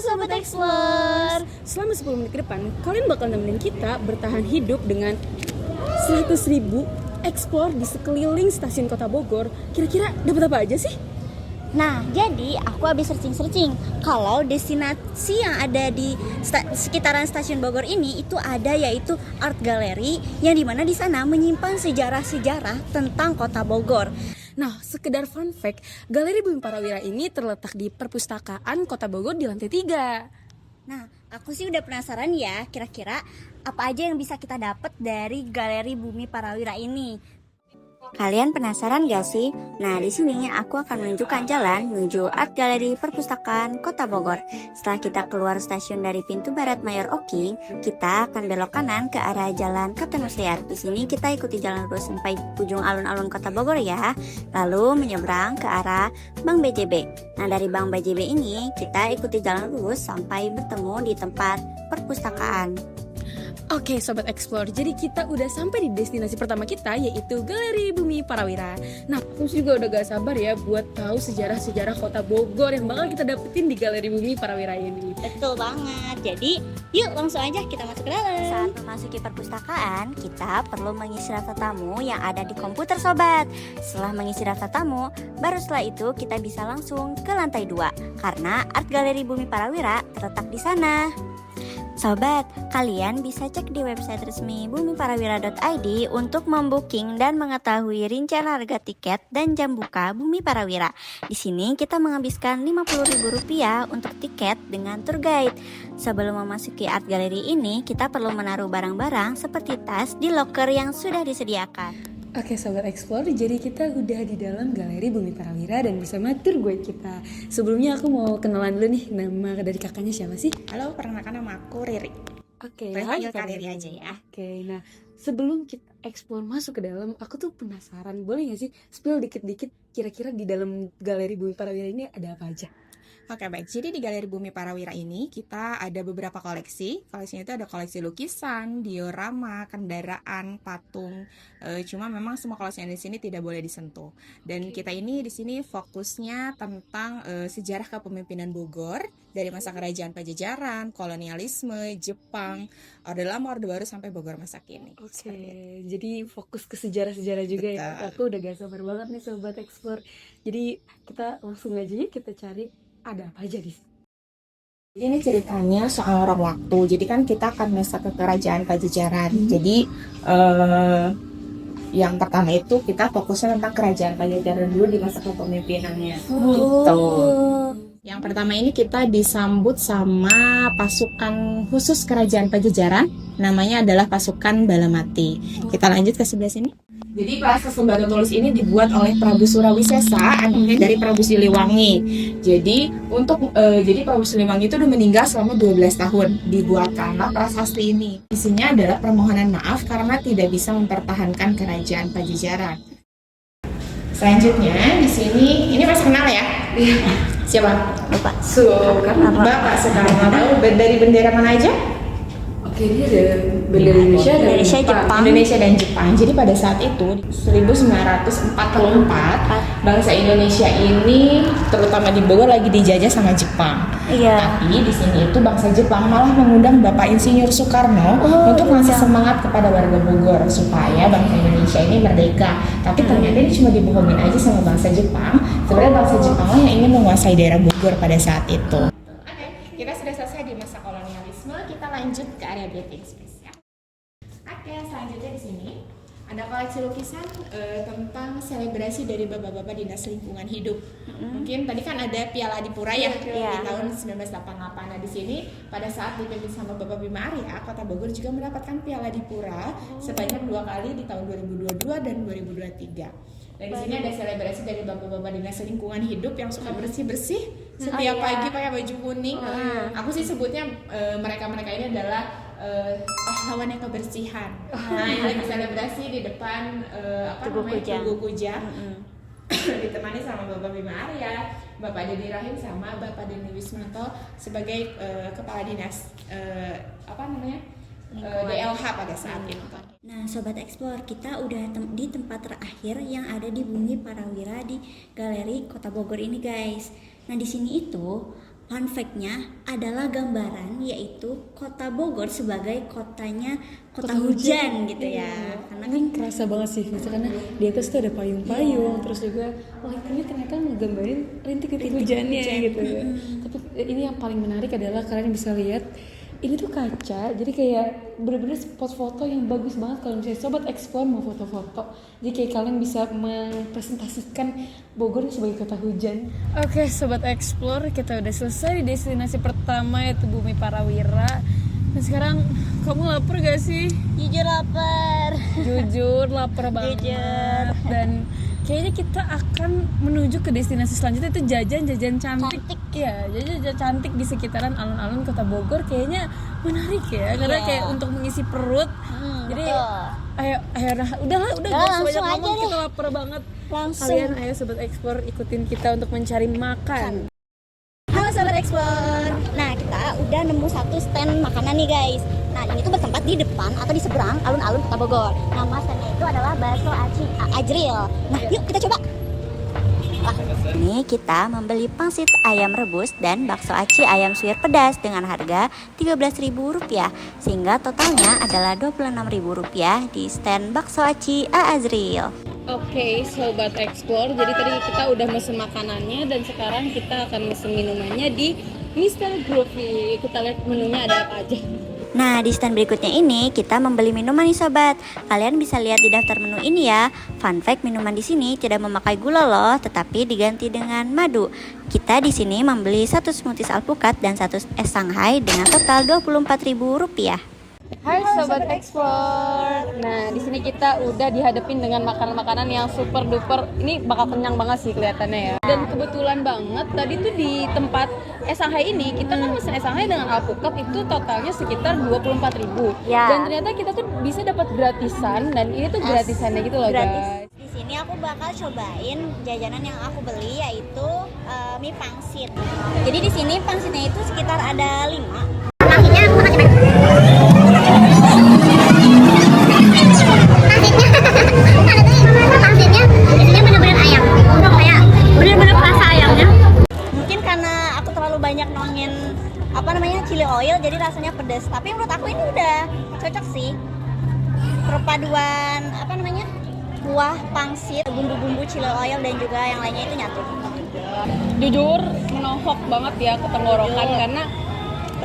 Sobat Explore. Selama 10 menit ke depan, kalian bakal nemenin kita bertahan hidup dengan 100.000 explore di sekeliling stasiun Kota Bogor. Kira-kira dapat apa aja sih? Nah, jadi aku habis searching kalau destinasi yang ada di sekitaran stasiun Bogor ini itu ada, yaitu Art Gallery, yang dimana di sana menyimpan sejarah-sejarah tentang Kota Bogor. Nah, sekedar fun fact, Galeri Bumi Parawira ini terletak di Perpustakaan Kota Bogor di lantai 3. Nah, aku sih udah penasaran ya, kira-kira apa aja yang bisa kita dapat dari Galeri Bumi Parawira ini. Kalian penasaran gak sih? Nah, di sini aku akan menunjukkan jalan menuju Art Gallery Perpustakaan Kota Bogor. Setelah kita keluar stasiun dari pintu barat Mayor Oking, kita akan belok kanan ke arah Jalan Kapten Musliar. Di sini kita ikuti jalan lurus sampai ujung alun-alun Kota Bogor ya. Lalu menyeberang ke arah Bank BJB. Nah, dari Bank BJB ini kita ikuti jalan lurus sampai bertemu di tempat perpustakaan. Oke Sobat Explore, jadi kita udah sampai di destinasi pertama kita, yaitu Galeri Bumi Parawira. Nah, aku juga udah gak sabar ya buat tahu sejarah-sejarah Kota Bogor yang bakal kita dapetin di Galeri Bumi Parawira ini. Betul banget, jadi yuk langsung aja kita masuk ke dalam. Saat memasuki perpustakaan, kita perlu mengisi daftar tamu yang ada di komputer Sobat. Setelah mengisi daftar tamu, baru setelah itu kita bisa langsung ke lantai 2, karena Art Galeri Bumi Parawira terletak di sana. Sobat, kalian bisa cek di website resmi bumiparawira.id untuk membooking dan mengetahui rincian harga tiket dan jam buka Bumi Parawira. Di sini kita menghabiskan Rp50.000 untuk tiket dengan tour guide. Sebelum memasuki Art Gallery ini, kita perlu menaruh barang-barang seperti tas di loker yang sudah disediakan. Oke Sobat Explore, jadi kita udah di dalam Galeri Bumi Parawira dan bersama tour guide kita. Sebelumnya aku mau kenalan dulu nih, nama dari kakaknya siapa sih? Halo, perkenalkan nama aku Riri. Oke, Panggil Kak Riri aja ya. Oke, nah sebelum kita explore masuk ke dalam, aku tuh penasaran, boleh gak sih spill dikit-dikit kira-kira di dalam Galeri Bumi Parawira ini ada apa aja? Oke, baik. Jadi di Galeri Bumi Parawira ini kita ada beberapa koleksi. Koleksinya itu ada koleksi lukisan, diorama, kendaraan, patung. Cuma memang semua koleksi yang di sini tidak boleh disentuh. Dan kita ini di sini fokusnya tentang sejarah kepemimpinan Bogor dari masa kerajaan Pajajaran, kolonialisme, Jepang, Orde Lama, Orde Baru sampai Bogor masa kini. Oke, jadi fokus ke sejarah-sejarah juga. Betul. Ya. Aku udah gak sabar banget nih Sobat Explore. Jadi kita langsung aja yuk kita cari ada apa aja di sini. Ini ceritanya soal orang waktu. Jadi kan kita akan masuk ke kerajaan Pajajaran. Jadi yang pertama itu kita fokusnya tentang kerajaan Pajajaran dulu di masa kepemimpinannya. Gitu. Yang pertama ini kita disambut sama pasukan khusus kerajaan Pajajaran. Namanya adalah pasukan Balamati. Kita lanjut ke sebelah sini. Jadi prasasti Batu Tulis ini dibuat oleh Prabu Surawisesa, anaknya dari Prabu Siliwangi. Jadi jadi Prabu Siliwangi itu udah meninggal selama 12 tahun. Dibuatkanlah prasasti ini. Isinya adalah permohonan maaf karena tidak bisa mempertahankan kerajaan Pajajaran. Selanjutnya di sini ini masih kenal ya? Siapa? Bapak Bapak Soekarno. Dari bendera mana aja? Oke, ini ada bendera Indonesia dan Jepang. Indonesia dan Jepang. Jadi pada saat itu 1944 bangsa Indonesia ini terutama di Bogor lagi dijajah sama Jepang. Iya. Tapi di sini itu bangsa Jepang malah mengundang Bapak Insinyur Soekarno untuk ngasih semangat kepada warga Bogor supaya bangsa Indonesia ini merdeka. Tapi ternyata ini cuma dibohongin aja sama bangsa Jepang. Sebenarnya bangsa Jepang yang ingin menguasai daerah Bogor pada saat itu. Kita sudah selesai di masa kolonialisme, kita lanjut ke area breathing space ya. Oke, selanjutnya di sini ada koleksi lukisan tentang selebrasi dari bapak-bapak dinas lingkungan hidup. Mungkin tadi kan ada Piala Adipura ya di tahun 1988. Nah, di sini pada saat dipimpin sama Bapak Bima Arya, Kota Bogor juga mendapatkan Piala Adipura sebanyak 2 kali di tahun 2022 dan 2023. Dan di sini ada selebrasi dari bapak-bapak dinas lingkungan hidup yang suka bersih-bersih setiap pagi pakai baju kuning. Aku sih sebutnya mereka-mereka ini adalah pahlawan yang kebersihan. Nah, yang lagi selebrasi di depan Tugu Kujang. Ditemani sama Bapak Bima Arya, Bapak Dedi Rahim sama Bapak Deni Wismanto sebagai kepala dinas DLH pada saat itu. Nah, Sobat Explore, kita udah di tempat terakhir yang ada di Bumi Parawira di Galeri Kota Bogor ini, guys. Nah, di sini itu fun fact-nya adalah gambaran yaitu kota Bogor sebagai kota hujan gitu ya. Karena Ini kerasa banget sih, karena di atas tuh ada payung-payung, terus juga ini ternyata menggambarin rintik-rintik hujannya gitu ya. Tapi ini yang paling menarik adalah kalian bisa lihat ini tuh kaca, jadi kayak bener-bener spot foto yang bagus banget kalau misalnya sobat explore mau foto-foto. Jadi kayak kalian bisa mempresentasikan Bogor sebagai kota hujan. Oke, sobat explore, kita udah selesai di destinasi pertama yaitu Bumi Parawira. Dan sekarang kamu lapar gak sih? jujur lapar. Jujur lapar banget. Jujur. Dan kayaknya kita akan menuju ke destinasi selanjutnya itu jajan-jajan cantik. Ya, jajan-jajan cantik di sekitaran alun-alun Kota Bogor kayaknya menarik ya, karena kayak untuk mengisi perut. Jadi ayo udah gak usah banyak ngomong, kita lapar banget. Langsung. Kalian ayo sobat explore ikutin kita untuk mencari makan. Halo Sobat Explore. Nah, kita udah nemu satu stand makanan nih guys. Nah, ini tuh bertempat di depan atau di seberang alun-alun Kota Bogor. Nama standnya itu adalah Bakso Ajril. Nah, yuk kita coba. Wah, ini kita membeli pangsit ayam rebus dan bakso aci ayam suwir pedas dengan harga Rp13.000, sehingga totalnya adalah Rp26.000 di stand bakso aci Azril. Oke, sobat explore, jadi tadi kita udah mesen makanannya dan sekarang kita akan mesen minumannya di Mr. Groovy. Kita lihat menunya ada apa aja. Nah, di stand berikutnya ini kita membeli minuman nih sobat. Kalian bisa lihat di daftar menu ini ya. Fun fact, minuman di sini tidak memakai gula loh, tetapi diganti dengan madu. Kita di sini membeli 1 smoothies alpukat dan 1 es Shanghai dengan total Rp24.000. Hai sobat explore. Nah, di sini kita udah dihadapin dengan makanan-makanan yang super duper. Ini bakal kenyang banget sih kelihatannya ya. Dan kebetulan banget tadi tuh di tempat es Shanghai ini kita kan mesen es Shanghai dengan alpukat itu totalnya sekitar Rp24.000. Ya. Dan ternyata kita tuh bisa dapat gratisan dan ini tuh gratisannya gitu loh guys. Di sini aku bakal cobain jajanan yang aku beli yaitu mie pangsit. Jadi di sini pangsitnya itu sekitar ada 5. Pangsitnya aku makan pangsitnya isinya bener-bener ayam, kayak bener-bener rasa ayamnya. Mungkin karena aku terlalu banyak nongin chili oil jadi rasanya pedas. Tapi menurut aku ini udah cocok sih. Perpaduan buah pangsit, bumbu-bumbu chili oil dan juga yang lainnya itu nyatu. Jujur menohok banget ya ke tenggorokan karena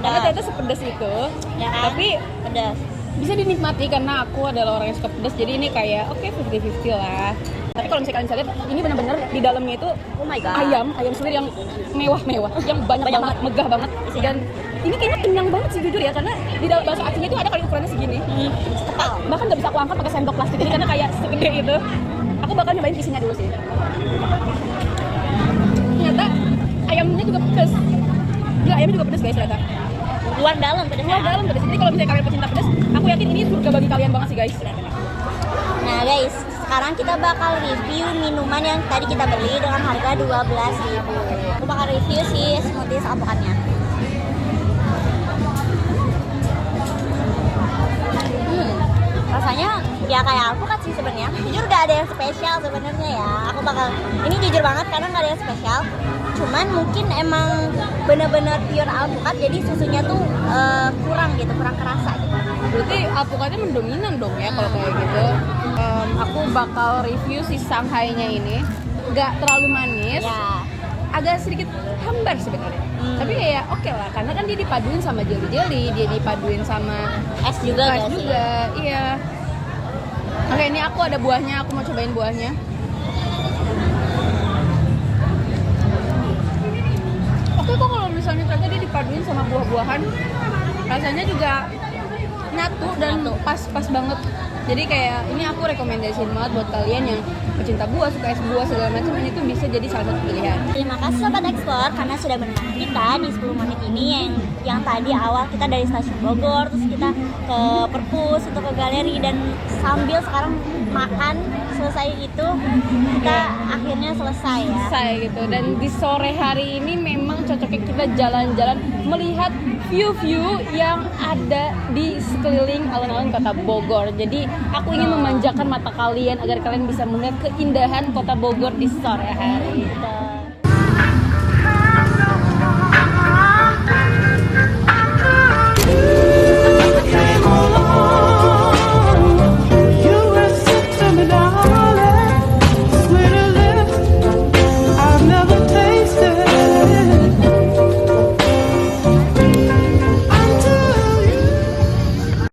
ternyata sepedas itu. Ya kan? Tapi Pedas. bisa dinikmati karena aku adalah orang yang suka pedas, jadi ini kayak oke 50-50 lah. Tapi kalau misalnya kalian bisa lihat, ini benar-benar di dalamnya itu Oh my god. ayam suwir yang mewah-mewah, yang banyak banget, megah banget. Dan ini kayaknya kenyang banget sih jujur ya, karena di dalam bakso acinya itu ada kali ukurannya segini. Setepal. Bahkan nggak bisa aku angkat pakai sendok plastik, jadi karena kayak segede itu. Aku bakal nyobain isinya dulu sih. Ternyata ayamnya juga pedas. Gila, ayamnya juga pedas guys ternyata. Luar dalam pedasnya. Luar dalam pedas. Jadi kalau misalnya kalian pecinta pedas, aku yakin ini surga bagi kalian banget sih guys. Nah guys, sekarang kita bakal review minuman yang tadi kita beli dengan harga 12.000. Aku bakal review si smoothies alpukatnya. Rasanya ya kayak alpukat sih sebenarnya. Jujur gak ada yang spesial sebenarnya ya. Aku bakal ini jujur banget karena gak ada yang spesial. Cuman mungkin emang bener-bener pure alpukat, jadi susunya tuh kurang kerasa gitu. Berarti alpukatnya mendominan dong ya kalau kayak gitu. Aku bakal review si Shanghai-nya ini. Gak terlalu manis. Ya. Agak sedikit hambar sebenarnya. Tapi kayak oke lah, karena kan dia dipaduin sama jelly, dia dipaduin sama Es juga es gak sih? juga, iya. Oke, ini aku ada buahnya, aku mau cobain buahnya. Oke kok kalau misalnya ternyata dia dipaduin sama buah-buahan, rasanya juga nyatu dan pas banget. Jadi kayak ini aku rekomendasiin banget buat kalian yang pecinta buah, suka es buah segala macam, ini tuh bisa jadi salah satu pilihan. Terima kasih Sobat Explore karena sudah menemani kita di 10 menit ini yang tadi awal kita dari stasiun Bogor, terus kita ke Perpus untuk ke galeri, dan sambil sekarang makan selesai itu kita akhirnya selesai ya. Selesai gitu, dan di sore hari ini memang cocoknya kita jalan-jalan melihat view-view yang ada di sekeliling alun-alun Kota Bogor. Jadi aku ingin memanjakan mata kalian agar kalian bisa melihat keindahan Kota Bogor di sore hari.